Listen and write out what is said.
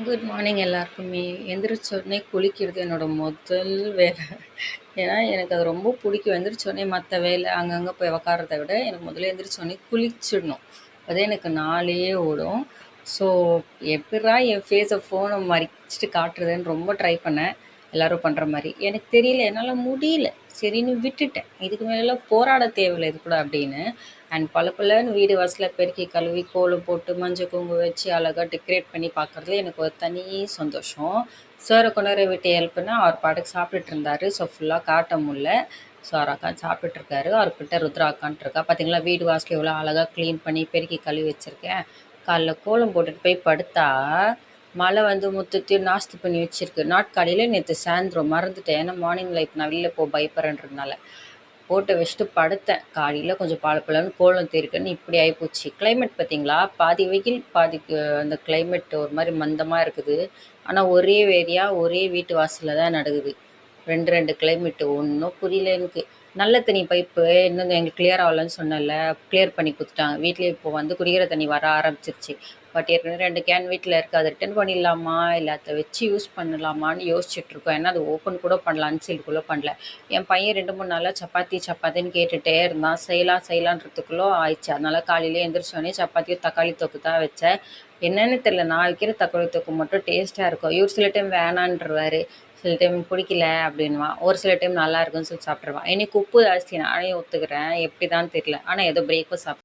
Good morning எல்லாருக்குமே. எந்திரிச்ச உடனே குளிக்கிறது என்னோட முதல் வேலை. ஏன்னா, எனக்கு அது ரொம்ப பிடிக்கும். எந்திரிச்ச உடனே மத்த வேலை அங்கங்க போய் உக்கார்றத விட, எனக்கு முதல்ல எந்திரிச்ச உடனே குளிச்சிடணும். அதே எனக்கு நாளே ஓடும். ஸோ, எப்பிட்றா என் ஃபேஸ ஃபோன மறைச்சிட்டு காட்டுறதுன்னு ரொம்ப ட்ரை பண்ணேன். எல்லாரும் பண்ற மாரி. எனக்கு தெரியல. என்னால முடியல. சரின்னு விட்டுட்டேன். இதுக்கு மேலலாம் போராட தேவையில்ல இது கூட அப்படின்னு. அண்ட் பளபளன்னு வீடு வாசல பெருக்கி கழுவி கோலம் போட்டு மஞ்சள் குங்குமம் வச்சு அழகா டெக்கரேட் பண்ணி பார்க்குறதுல எனக்கு ஒரு தனி சந்தோஷம். சாரை கொண்டு வர விட்டு ஹெல்ப் பண்ணால் அவர் பாட்டுக்கு சாப்பிட்டுட்டு இருந்தாரு. ஸோ ஃபுல்லாக காட்ட முடியல. ஸோ அவர் உட்காந்து சாப்பிட்டுட்டு இருக்காரு. அவர்கிட்ட ருத்ரா உட்காந்துட்டு இருக்கா. பார்த்தீங்களா வீடு வாசல் எவ்வளோ அழகாக க்ளீன் பண்ணி பெருக்கி கழுவி வச்சுருக்கேன். காலைல கோலம் போட்டுட்டு போய் படுத்தா மழை வந்து மொத்தத்தையும் நாஸ்தி பண்ணி வச்சிருக்கு. நாட்காலையில் நேற்று சாயந்தரம் மறந்துட்டேன். ஏன்னா மார்னிங்கில் இப்போ நான் வெளில போக பயப்படுறேன்றதுனால போட்டு வச்சுட்டு படுத்தேன். காலையில் கொஞ்சம் பளபளன்னு கோலம் தெரிக்குன்னு இப்படி ஆகிப்போச்சு. கிளைமேட் பார்த்தீங்களா, பாதி வெயில் பாதிக்கு அந்த கிளைமேட் ஒரு மாதிரி மந்தமாக இருக்குது. ஆனால் ஒரே ஏரியா ஒரே வீட்டு வாசலில் தான் நடக்குது. 2 கிளைமேட்டு ஒன்றும் புரியல எனக்கு. நல்ல தண்ணி பைப்பு இன்னும் எங்களுக்கு கிளியர் ஆகலன்னு சொன்னேன்ல, கிளியர் பண்ணி கொடுத்துட்டாங்க. வீட்லேயே இப்போ வந்து குடிக்கிற தண்ணி வர ஆரம்பிச்சிருச்சு. பட் ஏற்கனவே 2 கேன் வீட்டில் இருக்குது. அதை ரிட்டர்ன் பண்ணிடலாமா இல்லை அதை வச்சு யூஸ் பண்ணலாமான்னு யோசிச்சுட்ருக்கோம். ஏன்னா அது ஓப்பன் கூட பண்ணலான்னு சீல்டுக்குள்ளே பண்ணல. என் பையன் 2 3 நாளாக சப்பாத்தின்னு கேட்டுகிட்டே இருந்தான். செய்யலான்றதுக்குள்ளே ஆயிடுச்சு. அதனால காலையிலே எழுந்திரிச்சோடனே சப்பாத்தியும் தக்காளி தொக்கு தான் வச்சேன். என்னன்னு தெரியல, நான் வைக்கிற தக்காளி தொக்கு மட்டும் டேஸ்ட்டாக இருக்கும். இவர் சில டைம் வேணான்றவாரு, சில டைம் பிடிக்கல அப்படின்வான். ஒரு சில டைம் நல்லா இருக்குன்னு சொல்லி சாப்பிட்ருவான். எனக்கு உப்பு ஜாஸ்தி, நானே ஒத்துக்கிறேன். எப்படி தான் தெரியல. ஆனால் ஏதோ பிரேக்ஃபாஸ்ட்